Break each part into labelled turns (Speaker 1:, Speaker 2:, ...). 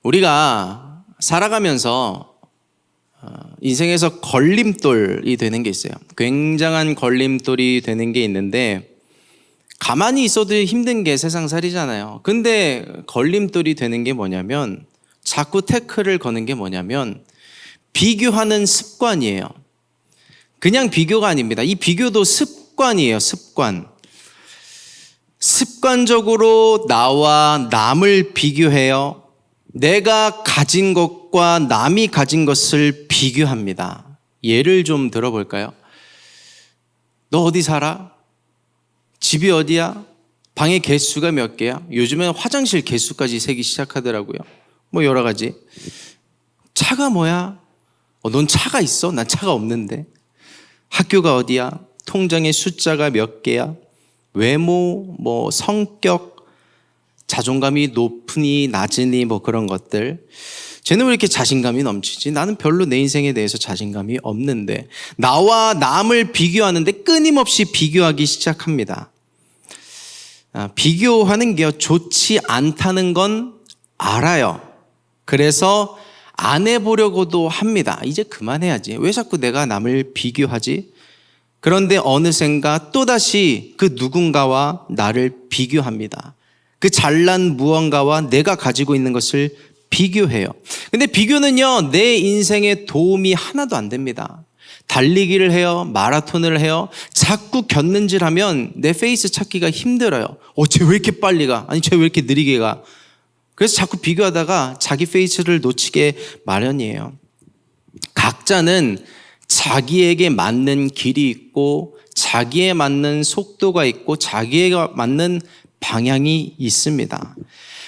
Speaker 1: 우리가 살아가면서 인생에서 걸림돌이 되는 게 있어요. 굉장한 걸림돌이 되는 게 있는데 가만히 있어도 힘든 게 세상살이잖아요. 근데 걸림돌이 되는 게 뭐냐면 자꾸 태클을 거는 게 뭐냐면 비교하는 습관이에요. 그냥 비교가 아닙니다. 이 비교도 습관이에요. 습관. 습관적으로 나와 남을 비교해요. 내가 가진 것과 남이 가진 것을 비교합니다. 예를 좀 들어볼까요? 너 어디 살아? 집이 어디야? 방의 개수가 몇 개야? 요즘엔 화장실 개수까지 세기 시작하더라고요. 뭐 여러 가지. 차가 뭐야? 넌 차가 있어? 난 차가 없는데. 학교가 어디야? 통장의 숫자가 몇 개야? 외모, 뭐 성격, 자존감이 높으니 낮으니 뭐 그런 것들. 쟤는 왜 이렇게 자신감이 넘치지? 나는 별로 내 인생에 대해서 자신감이 없는데. 나와 남을 비교하는데 끊임없이 비교하기 시작합니다. 비교하는 게 좋지 않다는 건 알아요. 그래서 안 해보려고도 합니다. 이제 그만해야지. 왜 자꾸 내가 남을 비교하지? 그런데 어느샌가 또다시 그 누군가와 나를 비교합니다. 그 잘난 무언가와 내가 가지고 있는 것을 비교해요. 근데 비교는요, 내 인생에 도움이 하나도 안 됩니다. 달리기를 해요, 마라톤을 해요. 자꾸 곁는질하면 내 페이스 찾기가 힘들어요. 쟤 왜 이렇게 빨리 가? 아니, 쟤 왜 이렇게 느리게 가? 그래서 자꾸 비교하다가 자기 페이스를 놓치게 마련이에요. 각자는 자기에게 맞는 길이 있고 자기에 맞는 속도가 있고 자기에 맞는 방향이 있습니다.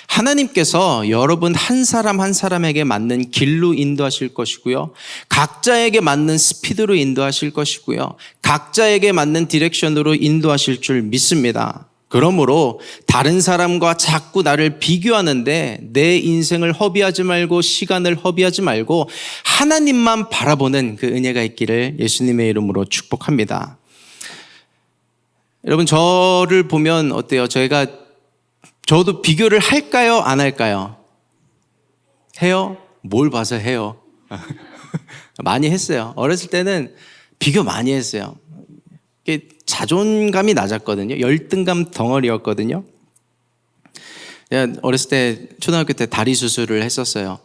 Speaker 1: 하나님께서 여러분 한 사람 한 사람에게 맞는 길로 인도하실 것이고요. 각자에게 맞는 스피드로 인도하실 것이고요. 각자에게 맞는 디렉션으로 인도하실 줄 믿습니다. 그러므로 다른 사람과 자꾸 나를 비교하는데 내 인생을 허비하지 말고 시간을 허비하지 말고 하나님만 바라보는 그 은혜가 있기를 예수님의 이름으로 축복합니다. 여러분 저를 보면 어때요? 저도 비교를 할까요? 안 할까요? 해요? 뭘 봐서 해요? 많이 했어요. 어렸을 때는 비교 많이 했어요. 자존감이 낮았거든요. 열등감 덩어리였거든요. 제가 어렸을 때 초등학교 때 다리 수술을 했었어요.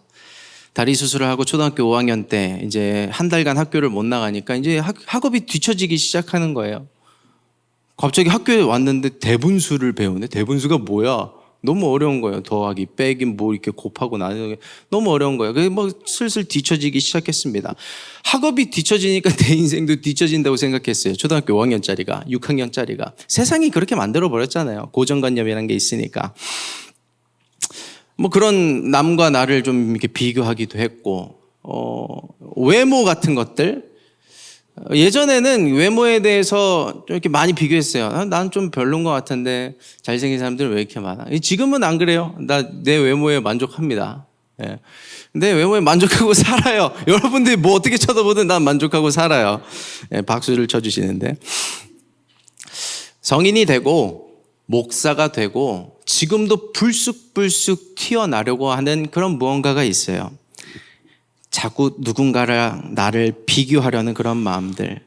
Speaker 1: 다리 수술을 하고 초등학교 5학년 때 이제 한 달간 학교를 못 나가니까 이제 학업이 뒤처지기 시작하는 거예요. 갑자기 학교에 왔는데 대분수를 배우네. 대분수가 뭐야? 너무 어려운 거예요. 더하기, 빼기, 뭐 이렇게 곱하고 나누기 너무 어려운 거예요. 그래서 뭐 슬슬 뒤처지기 시작했습니다. 학업이 뒤처지니까 내 인생도 뒤처진다고 생각했어요. 초등학교 5학년짜리가, 6학년짜리가. 세상이 그렇게 만들어 버렸잖아요. 고정관념이라는 게 있으니까. 뭐 그런 남과 나를 좀 이렇게 비교하기도 했고, 외모 같은 것들. 예전에는 외모에 대해서 좀 이렇게 많이 비교했어요. 난 좀 별론 것 같은데 잘생긴 사람들은 왜 이렇게 많아? 지금은 안 그래요. 나 내 외모에 만족합니다. 내 외모에 만족하고 살아요. 여러분들이 뭐 어떻게 쳐다보든 난 만족하고 살아요. 박수를 쳐주시는데. 성인이 되고 목사가 되고 지금도 불쑥불쑥 튀어나려고 하는 그런 무언가가 있어요. 자꾸 누군가랑 나를 비교하려는 그런 마음들.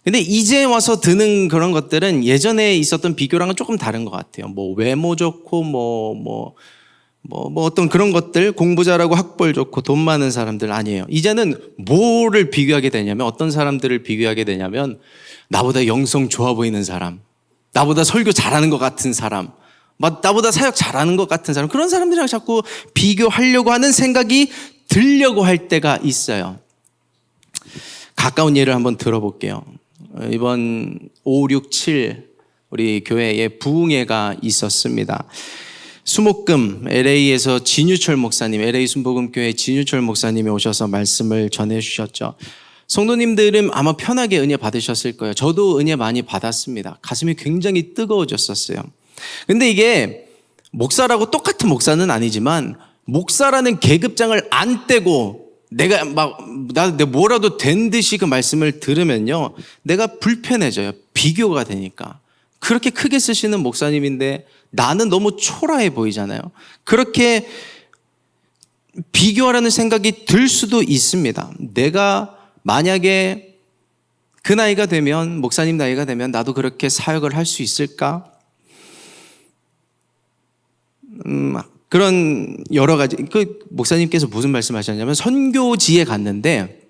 Speaker 1: 근데 이제 와서 드는 그런 것들은 예전에 있었던 비교랑은 조금 다른 것 같아요. 뭐 외모 좋고 뭐 어떤 그런 것들, 공부 잘하고 학벌 좋고 돈 많은 사람들 아니에요. 이제는 뭐를 비교하게 되냐면 어떤 사람들을 비교하게 되냐면 나보다 영성 좋아 보이는 사람, 나보다 설교 잘하는 것 같은 사람, 나보다 사역 잘하는 것 같은 사람, 그런 사람들이랑 자꾸 비교하려고 하는 생각이 들려고 할 때가 있어요. 가까운 예를 한번 들어볼게요. 이번 5, 6, 7 우리 교회에 부흥회가 있었습니다. 수목금 LA에서 진유철 목사님, LA 순복음교회 진유철 목사님이 오셔서 말씀을 전해주셨죠. 성도님들은 아마 편하게 은혜 받으셨을 거예요. 저도 은혜 많이 받았습니다. 가슴이 굉장히 뜨거워졌었어요. 근데 이게 목사라고 똑같은 목사는 아니지만 목사라는 계급장을 안 떼고 내가 내가 뭐라도 된 듯이 그 말씀을 들으면요, 내가 불편해져요. 비교가 되니까. 그렇게 크게 쓰시는 목사님인데 나는 너무 초라해 보이잖아요. 그렇게 비교하라는 생각이 들 수도 있습니다. 내가 만약에 그 나이가 되면, 목사님 나이가 되면 나도 그렇게 사역을 할 수 있을까? 그런 여러 가지, 목사님께서 무슨 말씀하셨냐면 선교지에 갔는데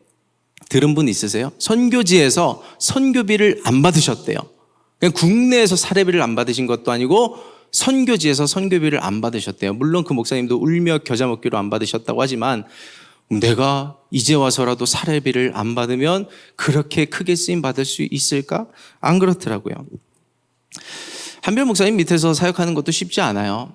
Speaker 1: 들은 분 있으세요? 선교지에서 선교비를 안 받으셨대요. 그냥 국내에서 사례비를 안 받으신 것도 아니고 선교지에서 선교비를 안 받으셨대요. 물론 그 목사님도 울며 겨자 먹기로 안 받으셨다고 하지만 내가 이제 와서라도 사례비를 안 받으면 그렇게 크게 쓰임 받을 수 있을까? 안 그렇더라고요. 한별 목사님 밑에서 사역하는 것도 쉽지 않아요.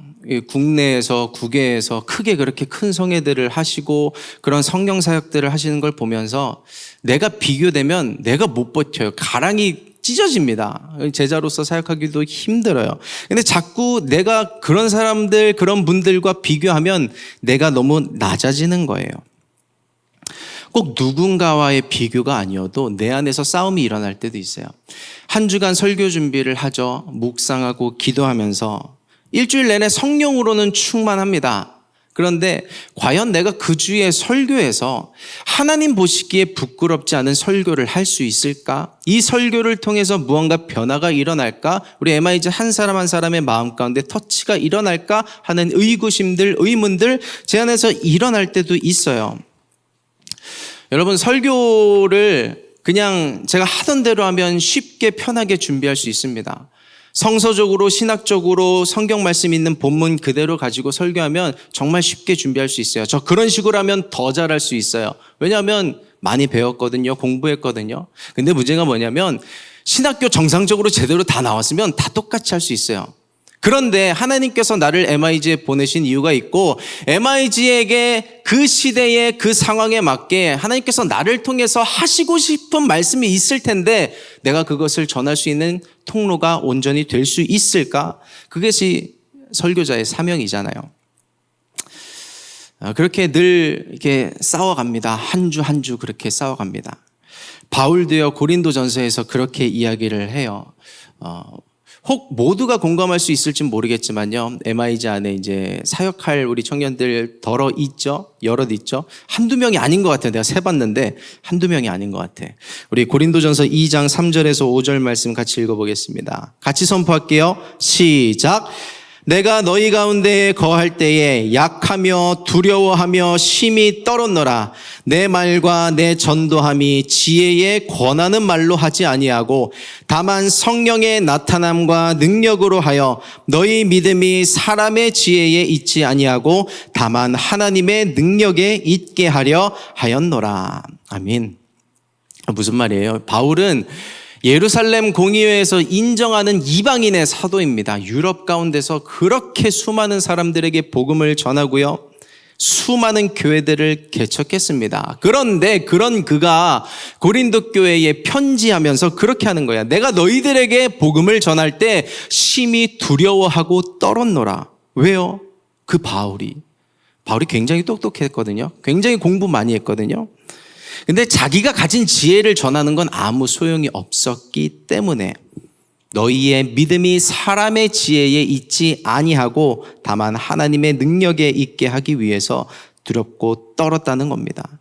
Speaker 1: 국내에서 국외에서 크게 그렇게 큰 성회들을 하시고 그런 성령 사역들을 하시는 걸 보면서 내가 비교되면 내가 못 버텨요. 가랑이 찢어집니다. 제자로서 사역하기도 힘들어요. 근데 자꾸 내가 그런 사람들, 그런 분들과 비교하면 내가 너무 낮아지는 거예요. 꼭 누군가와의 비교가 아니어도 내 안에서 싸움이 일어날 때도 있어요. 한 주간 설교 준비를 하죠. 묵상하고 기도하면서 일주일 내내 성령으로는 충만합니다. 그런데 과연 내가 그 주에 설교에서 하나님 보시기에 부끄럽지 않은 설교를 할 수 있을까? 이 설교를 통해서 무언가 변화가 일어날까? 우리 MIG 한 사람 한 사람의 마음 가운데 터치가 일어날까? 하는 의구심들, 의문들 제 안에서 일어날 때도 있어요. 여러분, 설교를 그냥 제가 하던 대로 하면 쉽게 편하게 준비할 수 있습니다. 성서적으로, 신학적으로 성경 말씀 있는 본문 그대로 가지고 설교하면 정말 쉽게 준비할 수 있어요. 저 그런 식으로 하면 더 잘할 수 있어요. 왜냐하면 많이 배웠거든요. 공부했거든요. 근데 문제가 뭐냐면 신학교 정상적으로 제대로 다 나왔으면 다 똑같이 할 수 있어요. 그런데 하나님께서 나를 MIG에 보내신 이유가 있고 MIG에게 그 시대의 그 상황에 맞게 하나님께서 나를 통해서 하시고 싶은 말씀이 있을 텐데 내가 그것을 전할 수 있는 통로가 온전히 될 수 있을까? 그것이 설교자의 사명이잖아요. 그렇게 늘 이렇게 싸워갑니다. 한 주 한 주 그렇게 싸워갑니다. 바울도요, 고린도전서에서 그렇게 이야기를 해요. 혹 모두가 공감할 수 있을지 모르겠지만요. MIG 안에 이제 사역할 우리 청년들 여럿 있죠. 한두 명이 아닌 것 같아요. 내가 세봤는데 한두 명이 아닌 것 같아. 우리 고린도전서 2장 3절에서 5절 말씀 같이 읽어보겠습니다. 같이 선포할게요. 시작. 내가 너희 가운데 거할 때에 약하며 두려워하며 심히 떨었노라. 내 말과 내 전도함이 지혜에 권하는 말로 하지 아니하고 다만 성령의 나타남과 능력으로 하여 너희 믿음이 사람의 지혜에 있지 아니하고 다만 하나님의 능력에 있게 하려 하였노라. 아멘. 무슨 말이에요? 바울은 예루살렘 공의회에서 인정하는 이방인의 사도입니다. 유럽 가운데서 그렇게 수많은 사람들에게 복음을 전하고요. 수많은 교회들을 개척했습니다. 그런데 그런 그가 고린도 교회에 편지하면서 그렇게 하는 거야. 내가 너희들에게 복음을 전할 때 심히 두려워하고 떨었노라. 왜요? 그 바울이 굉장히 똑똑했거든요. 굉장히 공부 많이 했거든요. 근데 자기가 가진 지혜를 전하는 건 아무 소용이 없었기 때문에 너희의 믿음이 사람의 지혜에 있지 아니하고 다만 하나님의 능력에 있게 하기 위해서 두렵고 떨었다는 겁니다.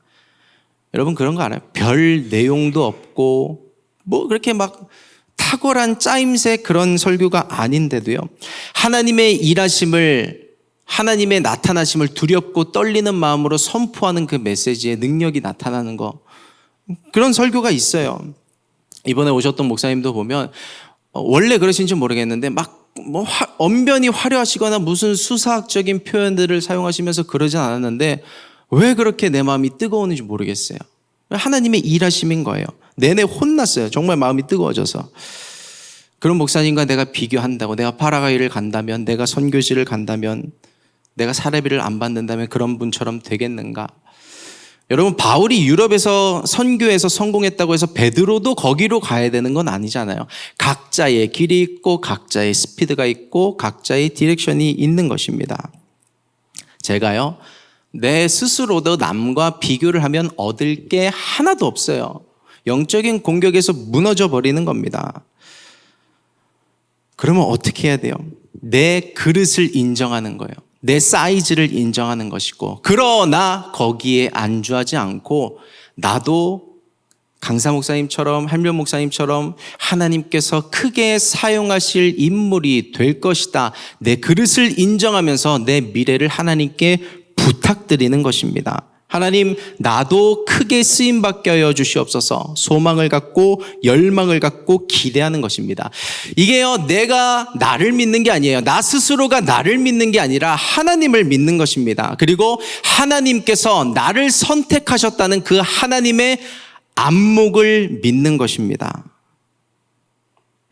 Speaker 1: 여러분 그런 거 알아요? 별 내용도 없고 뭐 그렇게 막 탁월한 짜임새 그런 설교가 아닌데도요. 하나님의 일하심을, 하나님의 나타나심을 두렵고 떨리는 마음으로 선포하는 그 메시지의 능력이 나타나는 거, 그런 설교가 있어요. 이번에 오셨던 목사님도 보면 원래 그러신지 모르겠는데 막 뭐 언변이 화려하시거나 무슨 수사학적인 표현들을 사용하시면서 그러진 않았는데 왜 그렇게 내 마음이 뜨거웠는지 모르겠어요. 하나님의 일하심인 거예요. 내내 혼났어요. 정말 마음이 뜨거워져서. 그런 목사님과 내가 비교한다고, 내가 파라과이를 간다면, 내가 선교지를 간다면, 내가 사례비를 안 받는다면 그런 분처럼 되겠는가? 여러분, 바울이 유럽에서 선교에서 성공했다고 해서 베드로도 거기로 가야 되는 건 아니잖아요. 각자의 길이 있고 각자의 스피드가 있고 각자의 디렉션이 있는 것입니다. 제가요, 내 스스로도 남과 비교를 하면 얻을 게 하나도 없어요. 영적인 공격에서 무너져 버리는 겁니다. 그러면 어떻게 해야 돼요? 내 그릇을 인정하는 거예요. 내 사이즈를 인정하는 것이고, 그러나 거기에 안주하지 않고 나도 강사 목사님처럼 한별 목사님처럼 하나님께서 크게 사용하실 인물이 될 것이다. 내 그릇을 인정하면서 내 미래를 하나님께 부탁드리는 것입니다. 하나님, 나도 크게 쓰임받게 하여 주시옵소서. 소망을 갖고 열망을 갖고 기대하는 것입니다. 이게요, 내가 나를 믿는 게 아니에요. 나 스스로가 나를 믿는 게 아니라 하나님을 믿는 것입니다. 그리고 하나님께서 나를 선택하셨다는 그 하나님의 안목을 믿는 것입니다.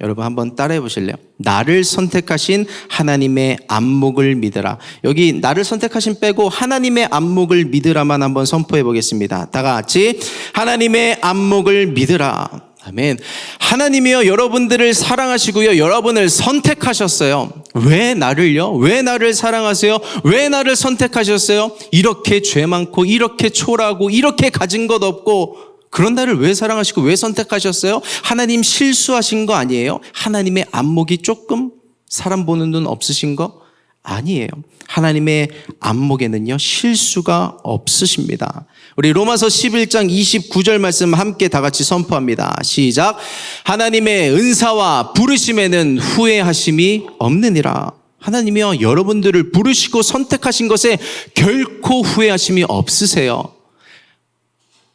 Speaker 1: 여러분 한번 따라해 보실래요? 나를 선택하신 하나님의 안목을 믿으라. 여기 나를 선택하신 빼고 하나님의 안목을 믿으라만 한번 선포해 보겠습니다. 다 같이 하나님의 안목을 믿으라. 아멘. 하나님이요, 여러분들을 사랑하시고요, 여러분을 선택하셨어요. 왜 나를요? 왜 나를 사랑하세요? 왜 나를 선택하셨어요? 이렇게 죄 많고 이렇게 초라하고 이렇게 가진 것 없고 그런 나를 왜 사랑하시고 왜 선택하셨어요? 하나님 실수하신 거 아니에요? 하나님의 안목이 조금 사람 보는 눈 없으신 거 아니에요. 하나님의 안목에는요, 실수가 없으십니다. 우리 로마서 11장 29절 말씀 함께 다 같이 선포합니다. 시작. 하나님의 은사와 부르심에는 후회하심이 없느니라. 하나님이요, 여러분들을 부르시고 선택하신 것에 결코 후회하심이 없으세요.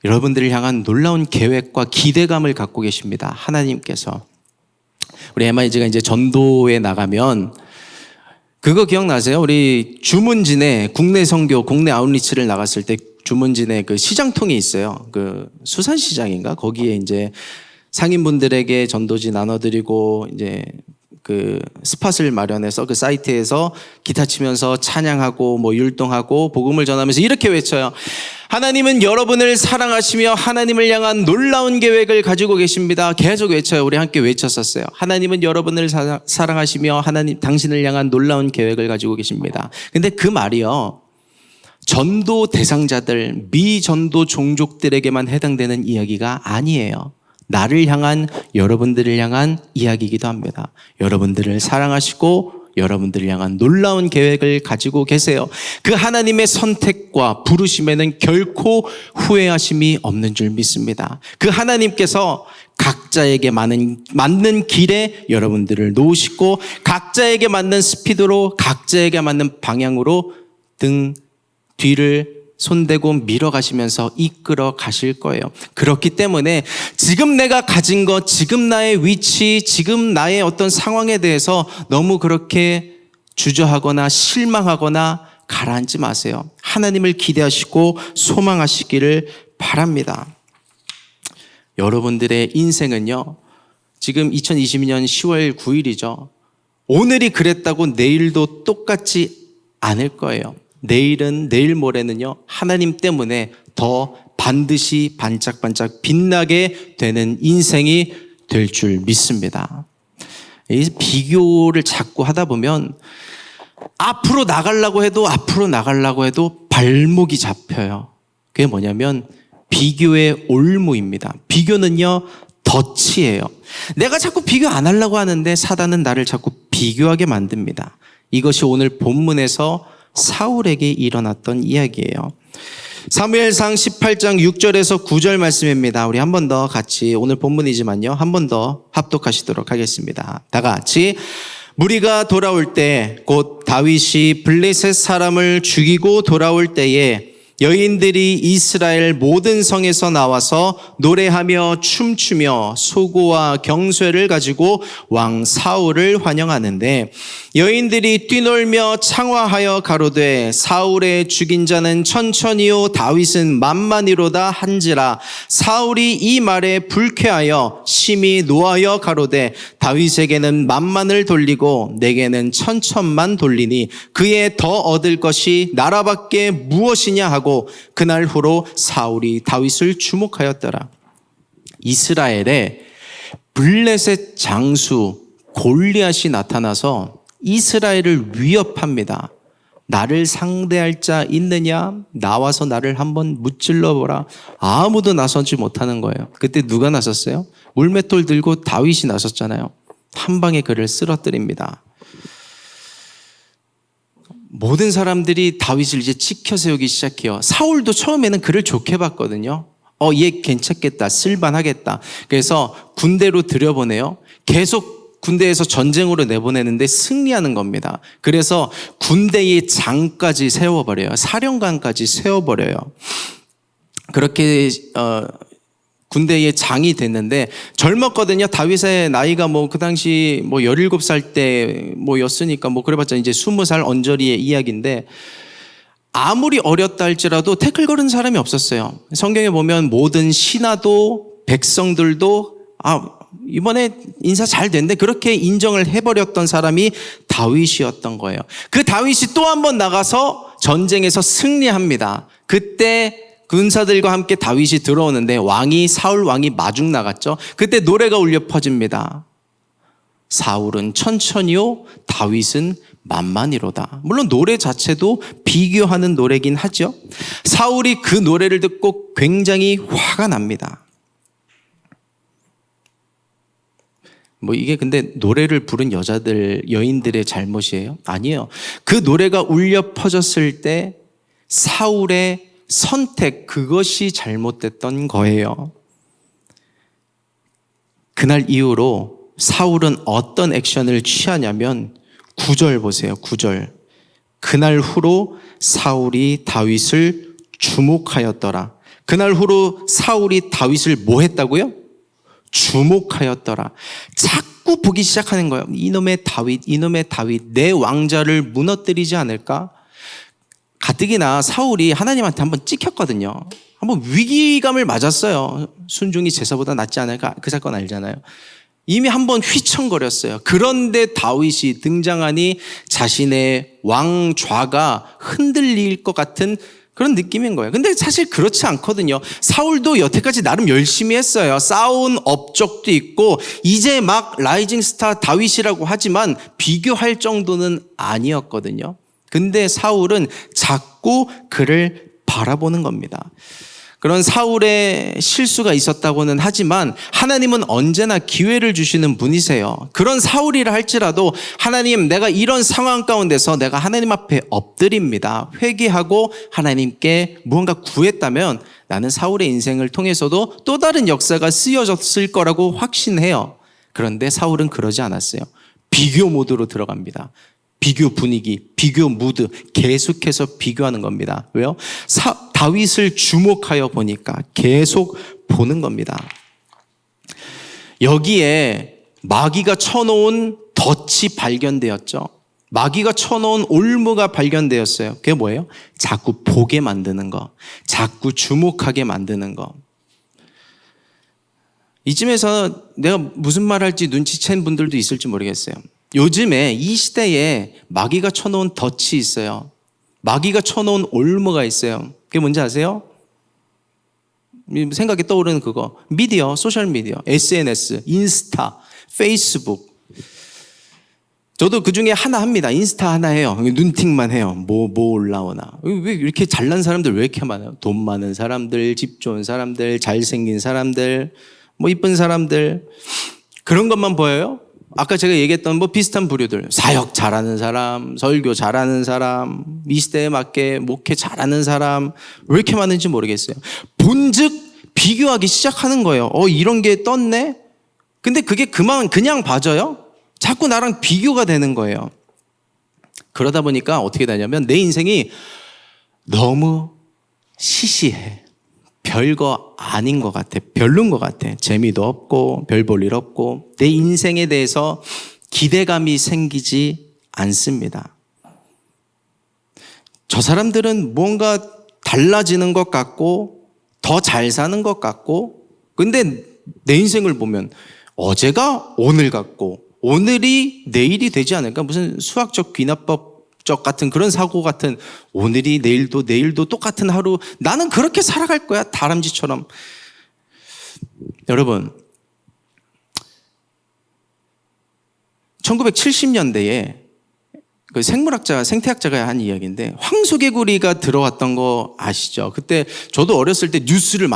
Speaker 1: 여러분들을 향한 놀라운 계획과 기대감을 갖고 계십니다. 하나님께서. 우리 MIG가 이제 전도에 나가면 그거 기억나세요? 우리 주문진에 국내 선교, 국내 아웃리치를 나갔을 때 주문진에 그 시장통이 있어요. 그 수산시장인가? 거기에 이제 상인분들에게 전도지 나눠드리고 이제 그 스팟을 마련해서 그 사이트에서 기타 치면서 찬양하고 뭐 율동하고 복음을 전하면서 이렇게 외쳐요. 하나님은 여러분을 사랑하시며 하나님을 향한 놀라운 계획을 가지고 계십니다. 계속 외쳐요. 우리 함께 외쳤었어요. 하나님은 여러분을 사랑하시며 하나님 당신을 향한 놀라운 계획을 가지고 계십니다. 근데 그 말이요, 전도 대상자들, 미전도 종족들에게만 해당되는 이야기가 아니에요. 나를 향한, 여러분들을 향한 이야기이기도 합니다. 여러분들을 사랑하시고 여러분들을 향한 놀라운 계획을 가지고 계세요. 그 하나님의 선택과 부르심에는 결코 후회하심이 없는 줄 믿습니다. 그 하나님께서 각자에게 맞는 길에 여러분들을 놓으시고 각자에게 맞는 스피드로, 각자에게 맞는 방향으로 등 뒤를 손대고 밀어가시면서 이끌어 가실 거예요. 그렇기 때문에 지금 내가 가진 것, 지금 나의 위치, 지금 나의 어떤 상황에 대해서 너무 그렇게 주저하거나 실망하거나 가라앉지 마세요. 하나님을 기대하시고 소망하시기를 바랍니다. 여러분들의 인생은요, 지금 2022년 10월 9일이죠. 오늘이 그랬다고 내일도 똑같지 않을 거예요. 내일은, 내일 모레는요, 하나님 때문에 더 반드시 반짝반짝 빛나게 되는 인생이 될 줄 믿습니다. 이 비교를 자꾸 하다 보면 앞으로 나가려고 해도 발목이 잡혀요. 그게 뭐냐면 비교의 올무입니다. 비교는요, 덫이에요. 내가 자꾸 비교 안 하려고 하는데 사단은 나를 자꾸 비교하게 만듭니다. 이것이 오늘 본문에서 사울에게 일어났던 이야기예요. 사무엘상 18장 6절에서 9절 말씀입니다. 우리 한 번 더 같이, 오늘 본문이지만요, 한 번 더 합독하시도록 하겠습니다. 다 같이. 무리가 돌아올 때, 곧 다윗이 블레셋 사람을 죽이고 돌아올 때에 여인들이 이스라엘 모든 성에서 나와서 노래하며 춤추며 소고와 경쇠를 가지고 왕 사울을 환영하는데, 여인들이 뛰놀며 창화하여 가로되 사울의 죽인 자는 천천히요 다윗은 만만히로다 한지라. 사울이 이 말에 불쾌하여 심히 노하여 가로되 다윗에게는 만만을 돌리고 내게는 천천만 돌리니 그에 더 얻을 것이 나라밖에 무엇이냐 하고 그날 후로 사울이 다윗을 주목하였더라. 이스라엘에 블레셋 장수 골리앗이 나타나서 이스라엘을 위협합니다. 나를 상대할 자 있느냐? 나와서 나를 한번 무찔러 보라. 아무도 나서지 못하는 거예요. 그때 누가 나섰어요? 물맷돌 들고 다윗이 나섰잖아요. 한 방에 그를 쓰러뜨립니다. 모든 사람들이 다윗을 이제 지켜 세우기 시작해요. 사울도 처음에는 그를 좋게 봤거든요. 얘 괜찮겠다, 쓸만하겠다. 그래서 군대로 들여보내요. 계속 군대에서 전쟁으로 내보내는데 승리하는 겁니다. 그래서 군대의 장까지 세워버려요. 사령관까지 세워버려요. 그렇게 군대의 장이 됐는데 젊었거든요. 다윗의 나이가 그 당시 17살 때 였으니까 그래봤자 이제 20살 언저리의 이야기인데, 아무리 어렸다 할지라도 태클 걸은 사람이 없었어요. 성경에 보면 모든 신하도 백성들도 이번에 인사 잘 됐는데 그렇게 인정을 해버렸던 사람이 다윗이었던 거예요. 그 다윗이 또 한 번 나가서 전쟁에서 승리합니다. 그때 군사들과 함께 다윗이 들어오는데 사울 왕이 마중 나갔죠. 그때 노래가 울려 퍼집니다. 사울은 천천히요, 다윗은 만만히로다. 물론 노래 자체도 비교하는 노래긴 하죠. 사울이 그 노래를 듣고 굉장히 화가 납니다. 이게 근데 노래를 부른 여인들의 잘못이에요? 아니에요. 그 노래가 울려 퍼졌을 때 사울의 선택, 그것이 잘못됐던 거예요. 그날 이후로 사울은 어떤 액션을 취하냐면 9절 보세요. 9절. 그날 후로 사울이 다윗을 주목하였더라. 그날 후로 사울이 다윗을 뭐 했다고요? 주목하였더라. 자꾸 보기 시작하는 거예요. 이놈의 다윗, 내 왕자를 무너뜨리지 않을까? 가뜩이나 사울이 하나님한테 한번 찍혔거든요. 한번 위기감을 맞았어요. 순종이 제사보다 낫지 않을까? 그 사건 알잖아요. 이미 한번 휘청거렸어요. 그런데 다윗이 등장하니 자신의 왕좌가 흔들릴 것 같은 그런 느낌인 거예요. 근데 사실 그렇지 않거든요. 사울도 여태까지 나름 열심히 했어요. 쌓아온 업적도 있고 이제 막 라이징 스타 다윗이라고 하지만 비교할 정도는 아니었거든요. 근데 사울은 자꾸 그를 바라보는 겁니다. 그런 사울의 실수가 있었다고는 하지만 하나님은 언제나 기회를 주시는 분이세요. 그런 사울이라 할지라도 하나님, 내가 이런 상황 가운데서 내가 하나님 앞에 엎드립니다. 회개하고 하나님께 무언가 구했다면 나는 사울의 인생을 통해서도 또 다른 역사가 쓰여졌을 거라고 확신해요. 그런데 사울은 그러지 않았어요. 비교 모드로 들어갑니다. 비교 분위기, 비교 무드, 계속해서 비교하는 겁니다. 왜요? 다윗을 주목하여 보니까 계속 보는 겁니다. 여기에 마귀가 쳐놓은 덫이 발견되었죠. 마귀가 쳐놓은 올무가 발견되었어요. 그게 뭐예요? 자꾸 보게 만드는 거, 자꾸 주목하게 만드는 거. 이쯤에서 내가 무슨 말 할지 눈치챈 분들도 있을지 모르겠어요. 요즘에 이 시대에 마귀가 쳐놓은 덫이 있어요. 마귀가 쳐놓은 올무가 있어요. 그게 뭔지 아세요? 생각이 떠오르는 그거. 미디어, 소셜미디어, SNS, 인스타, 페이스북. 저도 그 중에 하나 합니다. 인스타 하나 해요. 눈팅만 해요. 뭐 올라오나. 왜 이렇게 잘난 사람들 왜 이렇게 많아요? 돈 많은 사람들, 집 좋은 사람들, 잘생긴 사람들, 이쁜 사람들. 그런 것만 보여요? 아까 제가 얘기했던 비슷한 부류들, 사역 잘하는 사람, 설교 잘하는 사람, 이 시대에 맞게 목회 잘하는 사람, 왜 이렇게 많은지 모르겠어요. 본즉 비교하기 시작하는 거예요. 이런 게 떴네? 근데 그게 그냥 봐져요? 자꾸 나랑 비교가 되는 거예요. 그러다 보니까 어떻게 되냐면 내 인생이 너무 시시해. 별거 아닌 것 같아. 별론 것 같아. 재미도 없고 별 볼 일 없고 내 인생에 대해서 기대감이 생기지 않습니다. 저 사람들은 뭔가 달라지는 것 같고 더 잘 사는 것 같고, 근데 내 인생을 보면 어제가 오늘 같고 오늘이 내일이 되지 않을까? 무슨 수학적 귀납법 같은 그런 사고 같은, 오늘이 내일도 똑같은 하루, 나는 그렇게 살아갈 거야, 다람쥐처럼. 여러분, 1970년대에 그 생태학자가 한 이야기인데, 황소개구리가 들어왔던 거 아시죠? 그때 저도 어렸을 때 뉴스를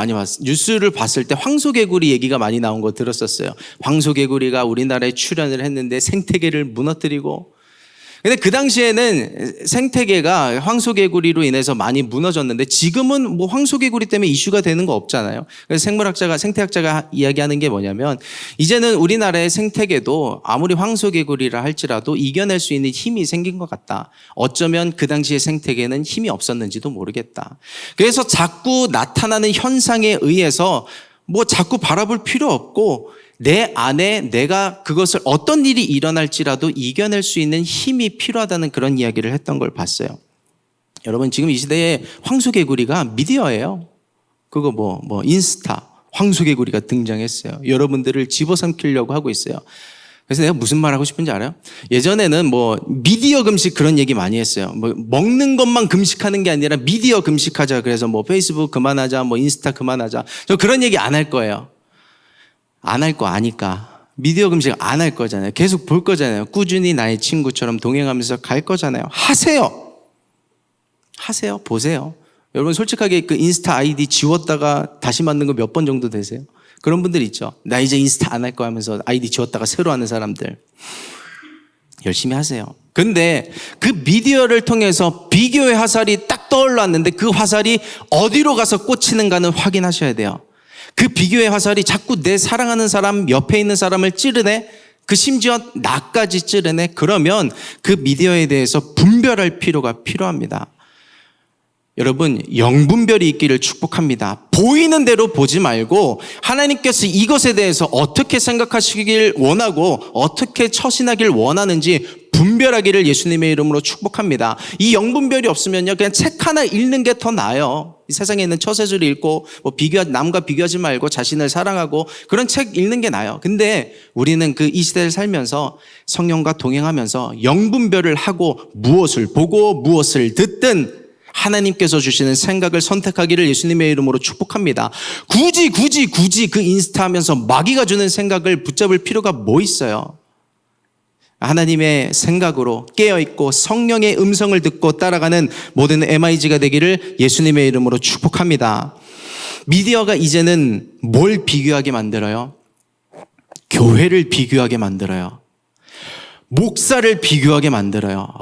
Speaker 1: 봤을 때 황소개구리 얘기가 많이 나온 거 들었었어요. 황소개구리가 우리나라에 출현을 했는데 생태계를 무너뜨리고, 근데 그 당시에는 생태계가 황소개구리로 인해서 많이 무너졌는데 지금은 뭐 황소개구리 때문에 이슈가 되는 거 없잖아요. 그래서 생태학자가 이야기하는 게 뭐냐면 이제는 우리나라의 생태계도 아무리 황소개구리라 할지라도 이겨낼 수 있는 힘이 생긴 것 같다. 어쩌면 그 당시의 생태계는 힘이 없었는지도 모르겠다. 그래서 자꾸 나타나는 현상에 의해서 뭐 자꾸 바라볼 필요 없고 내 안에 내가 그것을 어떤 일이 일어날지라도 이겨낼 수 있는 힘이 필요하다는 그런 이야기를 했던 걸 봤어요. 여러분 지금 이 시대에 황소개구리가 미디어예요. 그거 뭐 인스타 황소개구리가 등장했어요. 여러분들을 집어삼키려고 하고 있어요. 그래서 내가 무슨 말 하고 싶은지 알아요? 예전에는 뭐 미디어 금식 그런 얘기 많이 했어요. 뭐 먹는 것만 금식하는 게 아니라 미디어 금식하자. 그래서 뭐 페이스북 그만하자, 뭐 인스타 그만하자. 저 그런 얘기 안 할 거예요. 안 할 거 아니까. 미디어 금식 안 할 거잖아요. 계속 볼 거잖아요. 꾸준히 나의 친구처럼 동행하면서 갈 거잖아요. 하세요. 하세요. 보세요. 여러분 솔직하게 그 인스타 아이디 지웠다가 다시 만든 거 몇 번 정도 되세요? 그런 분들 있죠. 나 이제 인스타 안 할 거 하면서 아이디 지웠다가 새로 하는 사람들. 열심히 하세요. 근데 그 미디어를 통해서 비교의 화살이 딱 떠올랐는데 그 화살이 어디로 가서 꽂히는가는 확인하셔야 돼요. 그 비교의 화살이 자꾸 내 사랑하는 사람, 옆에 있는 사람을 찌르네? 그 심지어 나까지 찌르네? 그러면 그 미디어에 대해서 분별할 필요가 필요합니다. 여러분, 영분별이 있기를 축복합니다. 보이는 대로 보지 말고 하나님께서 이것에 대해서 어떻게 생각하시길 원하고 어떻게 처신하길 원하는지 분별하기를 예수님의 이름으로 축복합니다. 이 영분별이 없으면요, 그냥 책 하나 읽는 게 더 나아요. 이 세상에 있는 처세술을 읽고 뭐 남과 비교하지 말고 자신을 사랑하고 그런 책 읽는 게 나아요. 근데 우리는 그 이 시대를 살면서 성령과 동행하면서 영분별을 하고 무엇을 보고 무엇을 듣든 하나님께서 주시는 생각을 선택하기를 예수님의 이름으로 축복합니다. 굳이 그 인스타 하면서 마귀가 주는 생각을 붙잡을 필요가 뭐 있어요? 하나님의 생각으로 깨어있고 성령의 음성을 듣고 따라가는 모든 MIG가 되기를 예수님의 이름으로 축복합니다. 미디어가 이제는 뭘 비교하게 만들어요? 교회를 비교하게 만들어요. 목사를 비교하게 만들어요.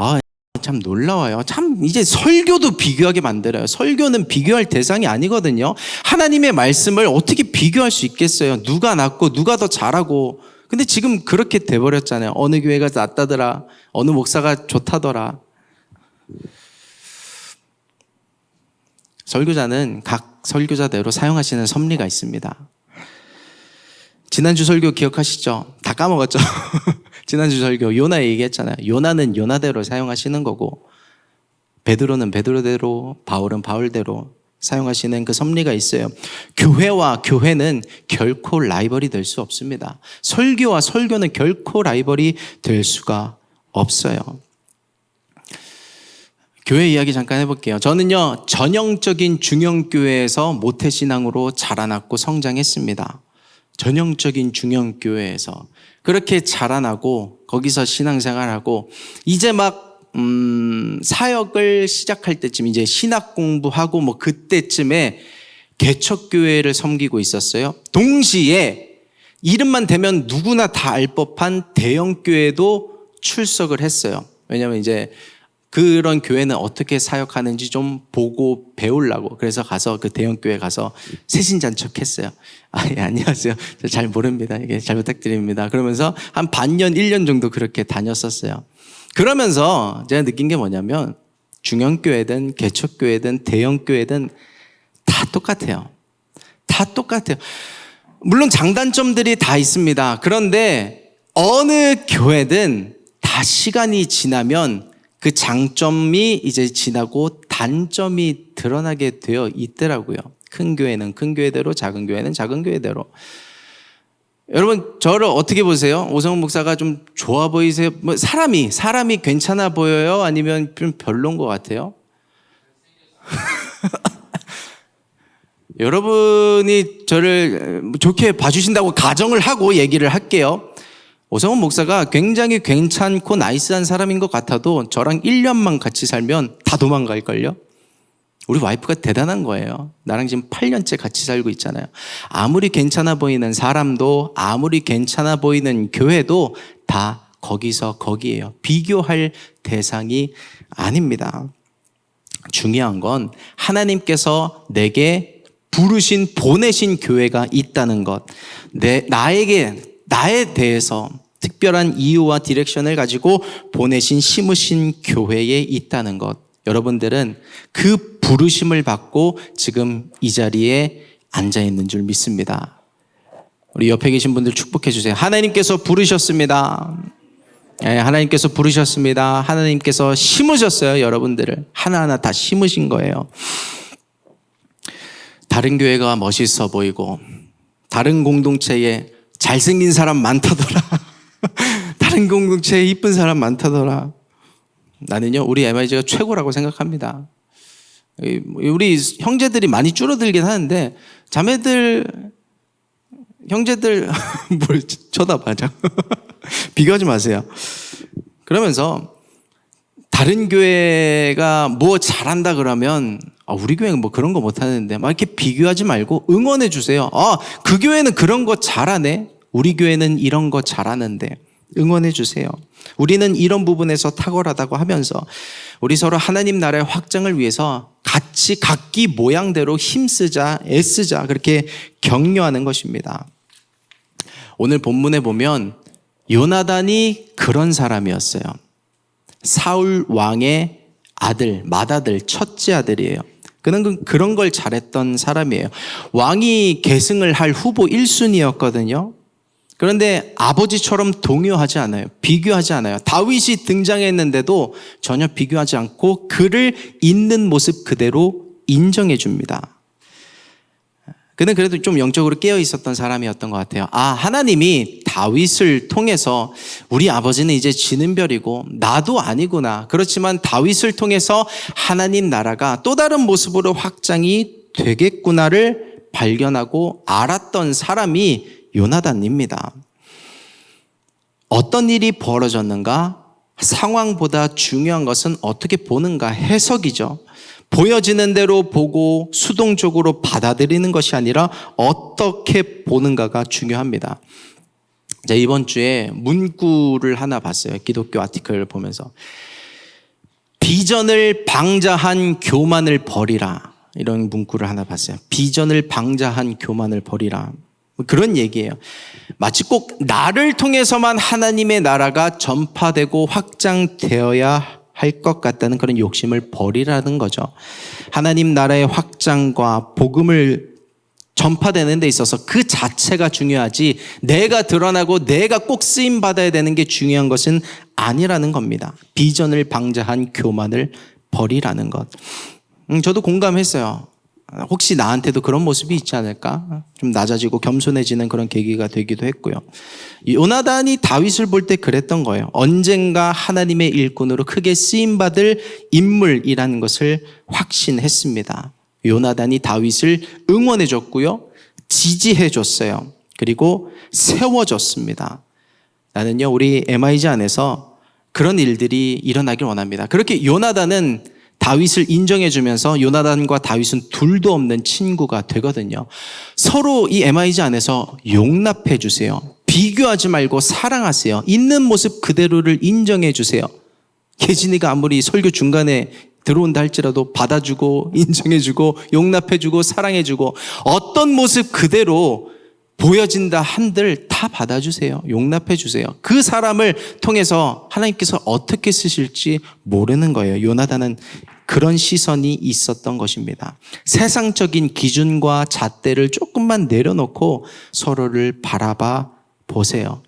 Speaker 1: 참 놀라워요. 참 이제 설교도 비교하게 만들어요. 설교는 비교할 대상이 아니거든요. 하나님의 말씀을 어떻게 비교할 수 있겠어요? 누가 낫고 누가 더 잘하고. 근데 지금 그렇게 돼버렸잖아요. 어느 교회가 낫다더라. 어느 목사가 좋다더라. 설교자는 각 설교자대로 사용하시는 섭리가 있습니다. 지난주 설교 기억하시죠? 다 까먹었죠? 지난주 설교 요나 얘기했잖아요. 요나는 요나대로 사용하시는 거고 베드로는 베드로대로, 바울은 바울대로 사용하시는 그 섭리가 있어요. 교회와 교회는 결코 라이벌이 될 수 없습니다. 설교와 설교는 결코 라이벌이 될 수가 없어요. 교회 이야기 잠깐 해볼게요. 저는요, 전형적인 중형교회에서 모태신앙으로 자라났고 성장했습니다. 전형적인 중형교회에서 그렇게 자라나고 거기서 신앙생활하고 이제 막 사역을 시작할 때쯤 이제 신학 공부하고 뭐 그때쯤에 개척교회를 섬기고 있었어요. 동시에 이름만 대면 누구나 다 알 법한 대형교회도 출석을 했어요. 왜냐하면 이제 그런 교회는 어떻게 사역하는지 좀 보고 배우려고. 그래서 가서 그 대형교회 가서 세신잔척했어요. 예, 안녕하세요. 저 잘 모릅니다. 이게 잘 부탁드립니다. 그러면서 한 반년, 1년 정도 그렇게 다녔었어요. 그러면서 제가 느낀 게 뭐냐면 중형교회든 개척교회든 대형교회든 다 똑같아요. 다 똑같아요. 물론 장단점들이 다 있습니다. 그런데 어느 교회든 다 시간이 지나면 그 장점이 이제 지나고 단점이 드러나게 되어 있더라고요. 큰 교회는 큰 교회대로, 작은 교회는 작은 교회대로. 여러분 저를 어떻게 보세요? 오성훈 목사가 좀 좋아 보이세요? 뭐 사람이 괜찮아 보여요? 아니면 좀 별론 것 같아요? 여러분이 저를 좋게 봐주신다고 가정을 하고 얘기를 할게요. 오성훈 목사가 굉장히 괜찮고 나이스한 사람인 것 같아도 저랑 1년만 같이 살면 다 도망갈걸요? 우리 와이프가 대단한 거예요. 나랑 지금 8년째 같이 살고 있잖아요. 아무리 괜찮아 보이는 사람도 아무리 괜찮아 보이는 교회도 다 거기서 거기에요. 비교할 대상이 아닙니다. 중요한 건 하나님께서 내게 부르신 보내신 교회가 있다는 것, 나에 대해서 특별한 이유와 디렉션을 가지고 보내신 심으신 교회에 있다는 것. 여러분들은 그 부르심을 받고 지금 이 자리에 앉아 있는 줄 믿습니다. 우리 옆에 계신 분들 축복해 주세요. 하나님께서 부르셨습니다. 네, 하나님께서 부르셨습니다. 하나님께서 심으셨어요. 여러분들을 하나하나 다 심으신 거예요. 다른 교회가 멋있어 보이고 다른 공동체에 잘생긴 사람 많다더라. 다른 공동체에 이쁜 사람 많다더라. 나는요, 우리 MIG가 최고라고 생각합니다. 우리 형제들이 많이 줄어들긴 하는데 자매들, 형제들 뭘 쳐다봐자. 비교하지 마세요. 그러면서 다른 교회가 뭐 잘한다 그러면 우리 교회는 뭐 그런 거 못하는데 막 이렇게 비교하지 말고 응원해 주세요. 그 교회는 그런 거 잘하네. 우리 교회는 이런 거 잘하는데 응원해 주세요. 우리는 이런 부분에서 탁월하다고 하면서 우리 서로 하나님 나라의 확장을 위해서 같이 각기 모양대로 힘쓰자, 애쓰자 그렇게 격려하는 것입니다. 오늘 본문에 보면 요나단이 그런 사람이었어요. 사울 왕의 아들, 맏아들, 첫째 아들이에요. 그는 그런 걸 잘했던 사람이에요. 왕이 계승을 할 후보 1순위였거든요. 그런데 아버지처럼 동요하지 않아요. 비교하지 않아요. 다윗이 등장했는데도 전혀 비교하지 않고 그를 있는 모습 그대로 인정해 줍니다. 그는 그래도 좀 영적으로 깨어 있었던 사람이었던 것 같아요. 하나님이 다윗을 통해서 우리 아버지는 이제 지는 별이고 나도 아니구나. 그렇지만 다윗을 통해서 하나님 나라가 또 다른 모습으로 확장이 되겠구나를 발견하고 알았던 사람이 요나단입니다. 어떤 일이 벌어졌는가? 상황보다 중요한 것은 어떻게 보는가? 해석이죠. 보여지는 대로 보고 수동적으로 받아들이는 것이 아니라 어떻게 보는가가 중요합니다. 자, 이번 주에 문구를 하나 봤어요. 기독교 아티클을 보면서. 비전을 방자한 교만을 버리라. 이런 문구를 하나 봤어요. 비전을 방자한 교만을 버리라. 그런 얘기예요. 마치 꼭 나를 통해서만 하나님의 나라가 전파되고 확장되어야 할 것 같다는 그런 욕심을 버리라는 거죠. 하나님 나라의 확장과 복음을 전파되는 데 있어서 그 자체가 중요하지 내가 드러나고 내가 꼭 쓰임 받아야 되는 게 중요한 것은 아니라는 겁니다. 비전을 방자한 교만을 버리라는 것. 저도 공감했어요. 혹시 나한테도 그런 모습이 있지 않을까? 좀 낮아지고 겸손해지는 그런 계기가 되기도 했고요. 요나단이 다윗을 볼 때 그랬던 거예요. 언젠가 하나님의 일꾼으로 크게 쓰임받을 인물이라는 것을 확신했습니다. 요나단이 다윗을 응원해줬고요. 지지해줬어요. 그리고 세워줬습니다. 나는요, 우리 MIG 안에서 그런 일들이 일어나길 원합니다. 그렇게 요나단은 다윗을 인정해주면서 요나단과 다윗은 둘도 없는 친구가 되거든요. 서로 이 MIG 안에서 용납해주세요. 비교하지 말고 사랑하세요. 있는 모습 그대로를 인정해주세요. 계진이가 아무리 설교 중간에 들어온다 할지라도 받아주고 인정해주고 용납해주고 사랑해주고 어떤 모습 그대로 보여진다 한들 다 받아주세요. 용납해주세요. 그 사람을 통해서 하나님께서 어떻게 쓰실지 모르는 거예요. 요나단은 그런 시선이 있었던 것입니다. 세상적인 기준과 잣대를 조금만 내려놓고 서로를 바라봐 보세요.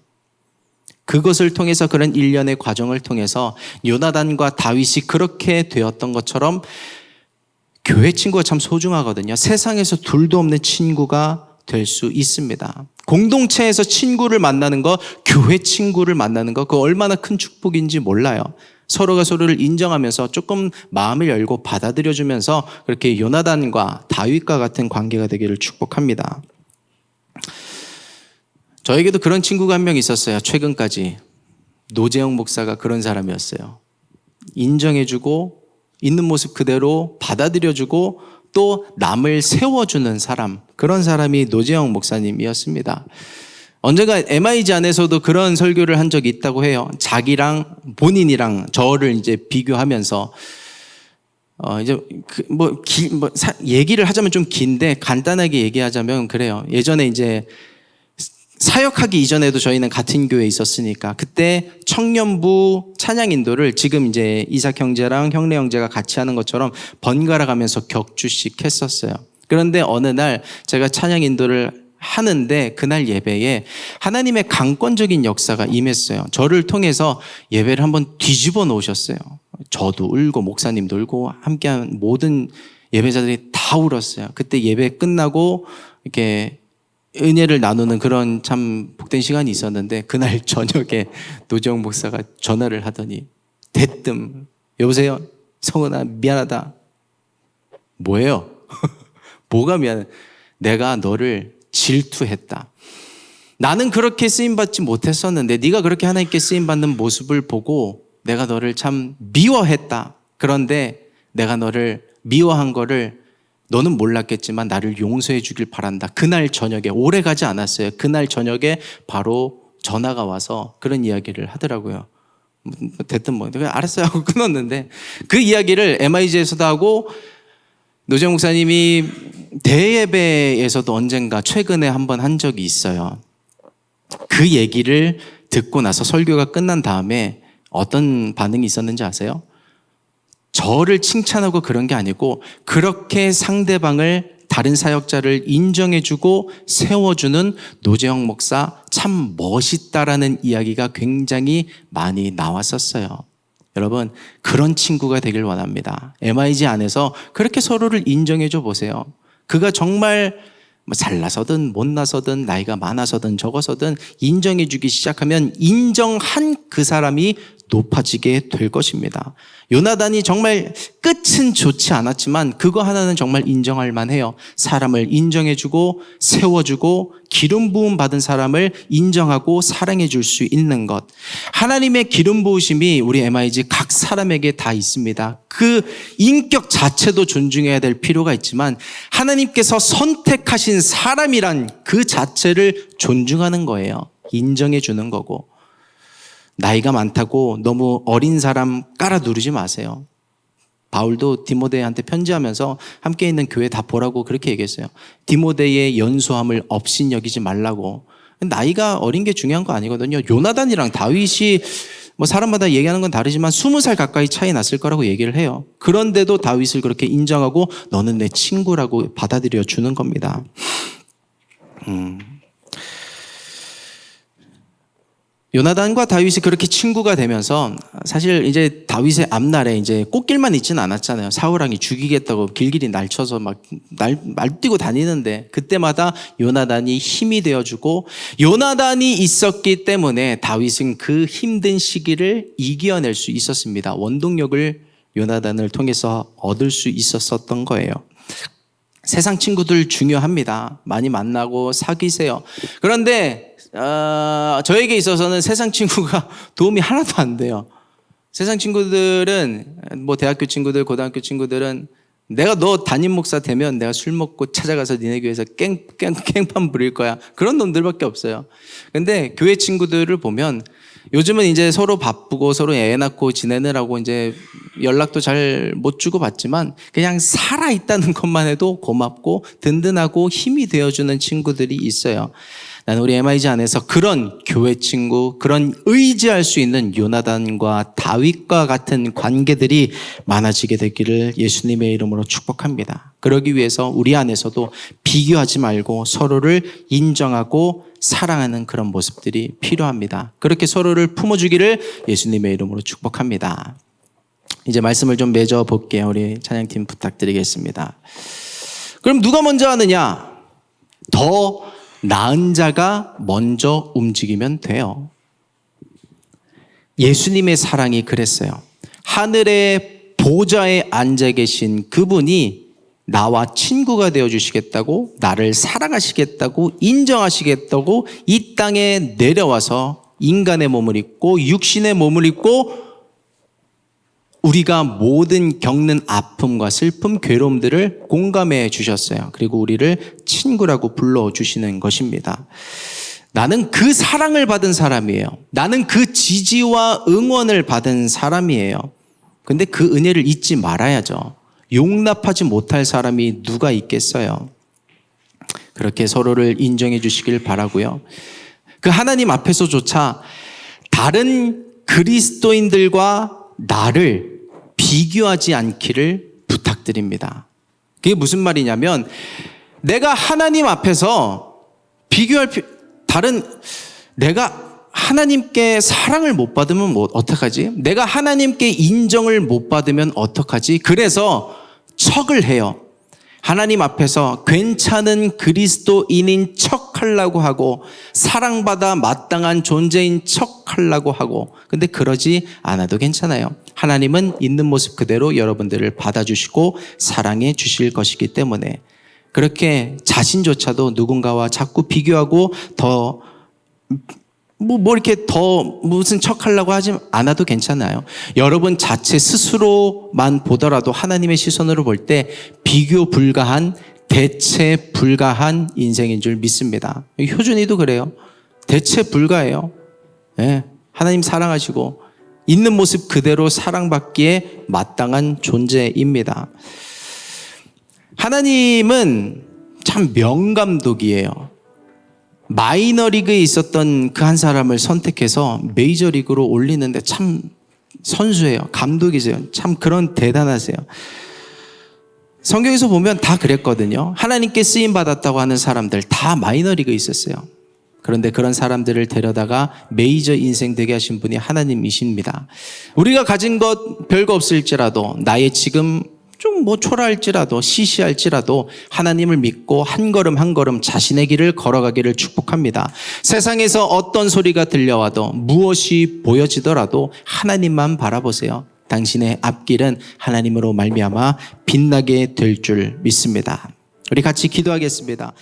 Speaker 1: 그것을 통해서 그런 일련의 과정을 통해서 요나단과 다윗이 그렇게 되었던 것처럼 교회 친구가 참 소중하거든요. 세상에서 둘도 없는 친구가 될 수 있습니다. 공동체에서 친구를 만나는 거, 교회 친구를 만나는 거, 그거 얼마나 큰 축복인지 몰라요. 서로가 서로를 인정하면서 조금 마음을 열고 받아들여주면서 그렇게 요나단과 다윗과 같은 관계가 되기를 축복합니다. 저에게도 그런 친구가 한 명 있었어요. 최근까지. 노재영 목사가 그런 사람이었어요. 인정해주고 있는 모습 그대로 받아들여주고 또 남을 세워주는 사람, 그런 사람이 노재영 목사님이었습니다. 언젠가 MIG 안에서도 그런 설교를 한 적이 있다고 해요. 자기랑 본인이랑 저를 이제 비교하면서 이제 얘기를 하자면 좀 긴데 간단하게 얘기하자면 그래요. 예전에 이제 사역하기 이전에도 저희는 같은 교회에 있었으니까 그때 청년부 찬양 인도를 지금 이제 이삭 형제랑 형래 형제가 같이 하는 것처럼 번갈아 가면서 격주씩 했었어요. 그런데 어느 날 제가 찬양 인도를 하는데 그날 예배에 하나님의 강권적인 역사가 임했어요. 저를 통해서 예배를 한번 뒤집어 놓으셨어요. 저도 울고 목사님도 울고 함께한 모든 예배자들이 다 울었어요. 그때 예배 끝나고 이렇게 은혜를 나누는 그런 참 복된 시간이 있었는데 그날 저녁에 노재영 목사가 전화를 하더니 대뜸 여보세요? 성은아 미안하다. 뭐예요? 뭐가 미안해? 내가 너를 질투했다. 나는 그렇게 쓰임받지 못했었는데 네가 그렇게 하나님께 쓰임받는 모습을 보고 내가 너를 참 미워했다. 그런데 내가 너를 미워한 거를 너는 몰랐겠지만 나를 용서해 주길 바란다. 그날 저녁에 오래 가지 않았어요. 그날 저녁에 바로 전화가 와서 그런 이야기를 하더라고요. 됐든 알았어요 하고 끊었는데 그 이야기를 MIG에서도 하고 노재영 목사님이 대예배에서도 언젠가 최근에 한번 한 적이 있어요. 그 얘기를 듣고 나서 설교가 끝난 다음에 어떤 반응이 있었는지 아세요? 저를 칭찬하고 그런 게 아니고 그렇게 상대방을 다른 사역자를 인정해주고 세워주는 노재영 목사 참 멋있다라는 이야기가 굉장히 많이 나왔었어요. 여러분 그런 친구가 되길 원합니다. MIG 안에서 그렇게 서로를 인정해줘 보세요. 그가 정말 잘나서든 못나서든 나이가 많아서든 적어서든 인정해주기 시작하면 인정한 그 사람이 높아지게 될 것입니다. 요나단이 정말 끝은 좋지 않았지만 그거 하나는 정말 인정할 만해요. 사람을 인정해주고 세워주고 기름 부음 받은 사람을 인정하고 사랑해 줄 수 있는 것. 하나님의 기름 부으심이 우리 MIG 각 사람에게 다 있습니다. 그 인격 자체도 존중해야 될 필요가 있지만 하나님께서 선택하신 사람이란 그 자체를 존중하는 거예요. 인정해 주는 거고. 나이가 많다고 너무 어린 사람 깔아 누르지 마세요. 바울도 디모데한테 편지하면서 함께 있는 교회 다 보라고 그렇게 얘기했어요. 디모데의 연소함을 업신여기지 말라고. 나이가 어린 게 중요한 거 아니거든요. 요나단이랑 다윗이 사람마다 얘기하는 건 다르지만 20살 가까이 차이 났을 거라고 얘기를 해요. 그런데도 다윗을 그렇게 인정하고 너는 내 친구라고 받아들여 주는 겁니다. 요나단과 다윗이 그렇게 친구가 되면서 사실 이제 다윗의 앞날에 이제 꽃길만 있지는 않았잖아요. 사울왕이 죽이겠다고 길길이 날쳐서 막 날뛰고 다니는데 그때마다 요나단이 힘이 되어주고 요나단이 있었기 때문에 다윗은 그 힘든 시기를 이겨낼 수 있었습니다. 원동력을 요나단을 통해서 얻을 수 있었던 거예요. 세상 친구들 중요합니다. 많이 만나고 사귀세요. 그런데 저에게 있어서는 세상 친구가 도움이 하나도 안 돼요. 세상 친구들은 대학교 친구들, 고등학교 친구들은 내가 너 담임 목사 되면 내가 술 먹고 찾아가서 니네 교회에서 깽판 부릴 거야. 그런 놈들밖에 없어요. 근데 교회 친구들을 보면 요즘은 이제 서로 바쁘고 서로 애 낳고 지내느라고 이제 연락도 잘 못 주고 받지만 그냥 살아있다는 것만 해도 고맙고 든든하고 힘이 되어주는 친구들이 있어요. 나는 우리 MIG 안에서 그런 교회 친구, 그런 의지할 수 있는 요나단과 다윗과 같은 관계들이 많아지게 되기를 예수님의 이름으로 축복합니다. 그러기 위해서 우리 안에서도 비교하지 말고 서로를 인정하고 사랑하는 그런 모습들이 필요합니다. 그렇게 서로를 품어주기를 예수님의 이름으로 축복합니다. 이제 말씀을 좀 맺어 볼게요. 우리 찬양팀 부탁드리겠습니다. 그럼 누가 먼저 하느냐? 더 나은 자가 먼저 움직이면 돼요. 예수님의 사랑이 그랬어요. 하늘의 보좌에 앉아 계신 그분이 나와 친구가 되어 주시겠다고, 나를 사랑하시겠다고, 인정하시겠다고 이 땅에 내려와서 인간의 몸을 입고 육신의 몸을 입고 우리가 모든 겪는 아픔과 슬픔, 괴로움들을 공감해 주셨어요. 그리고 우리를 친구라고 불러주시는 것입니다. 나는 그 사랑을 받은 사람이에요. 나는 그 지지와 응원을 받은 사람이에요. 근데 그 은혜를 잊지 말아야죠. 용납하지 못할 사람이 누가 있겠어요. 그렇게 서로를 인정해 주시길 바라고요. 그 하나님 앞에서조차 다른 그리스도인들과 나를 비교하지 않기를 부탁드립니다. 그게 무슨 말이냐면 내가 하나님 앞에서 내가 하나님께 사랑을 못 받으면 어떡하지? 내가 하나님께 인정을 못 받으면 어떡하지? 그래서 척을 해요. 하나님 앞에서 괜찮은 그리스도인인 척 하려고 하고 사랑받아 마땅한 존재인 척 하려고 하고 근데 그러지 않아도 괜찮아요. 하나님은 있는 모습 그대로 여러분들을 받아주시고 사랑해 주실 것이기 때문에 그렇게 자신조차도 누군가와 자꾸 비교하고 이렇게 더 무슨 척 하려고 하지 않아도 괜찮아요. 여러분 자체 스스로만 보더라도 하나님의 시선으로 볼 때 비교 불가한, 대체 불가한 인생인 줄 믿습니다. 효준이도 그래요. 대체 불가해요. 네, 하나님 사랑하시고 있는 모습 그대로 사랑받기에 마땅한 존재입니다. 하나님은 참 명감독이에요. 마이너리그에 있었던 그 한 사람을 선택해서 메이저리그로 올리는데 참 선수예요. 감독이세요. 참 그런 대단하세요. 성경에서 보면 다 그랬거든요. 하나님께 쓰임받았다고 하는 사람들 다 마이너리그에 있었어요. 그런데 그런 사람들을 데려다가 메이저 인생 되게 하신 분이 하나님이십니다. 우리가 가진 것 별거 없을지라도 나의 지금 좀 초라할지라도 시시할지라도 하나님을 믿고 한 걸음 한 걸음 자신의 길을 걸어가기를 축복합니다. 세상에서 어떤 소리가 들려와도 무엇이 보여지더라도 하나님만 바라보세요. 당신의 앞길은 하나님으로 말미암아 빛나게 될 줄 믿습니다. 우리 같이 기도하겠습니다.